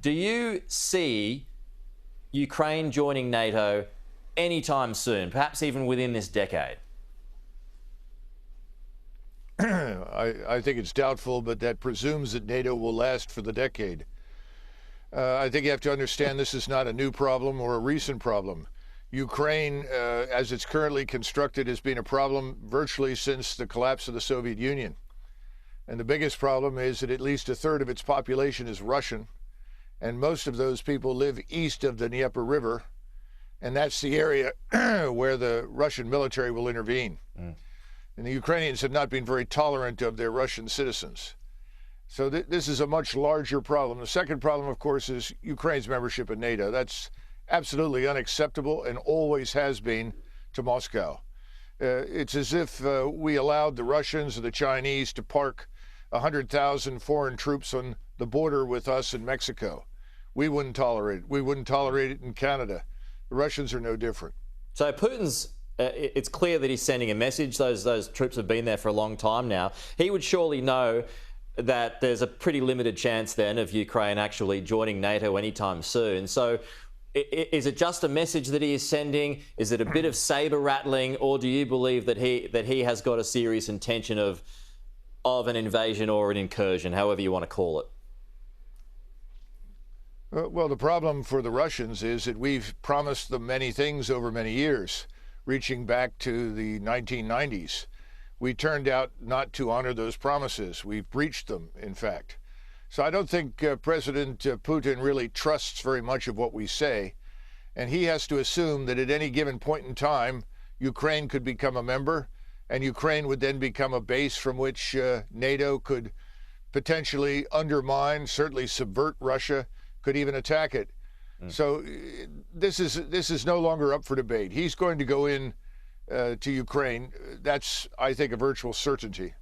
Do you see Ukraine joining NATO anytime soon, perhaps even within this decade? I think it's doubtful, but that presumes that NATO will last for the decade. I think you have to understand this is not a new problem or a recent problem. Ukraine, as it's currently constructed, has been a problem virtually since the collapse of the Soviet Union. And the biggest problem is that at least a third of its population is Russian, and most of those people live east of the Dnieper River, and that's the area where the Russian military will intervene. And the Ukrainians have not been very tolerant of their Russian citizens. So this is a much larger problem. The second problem, of course, is Ukraine's membership in NATO. That's absolutely unacceptable and always has been to Moscow. It's as if we allowed the Russians or the Chinese to park 100,000 foreign troops on the border with us in Mexico. We wouldn't tolerate it. We wouldn't tolerate it in Canada. The Russians are no different. So Putin's it's clear that he's sending a message. Those troops have been there for a long time now. He would surely know that there's a pretty limited chance then of Ukraine actually joining NATO anytime soon. So is it just a message that he is sending? Is it a bit of saber rattling, or do you believe that he has got a serious intention of an invasion or an incursion, however you want to call it? Well, the problem for the Russians is that we've promised them many things over many years, reaching back to the 1990s. We turned out not to honor those promises. We've breached them, in fact. So I don't think President Putin really trusts very much of what we say, and he has to assume that at any given point in time, Ukraine could become a member, and Ukraine would then become a base from which NATO could potentially undermine, certainly subvert Russia, could even attack it. So this is no longer up for debate. He's going to go in to Ukraine. That's, I think, a virtual certainty.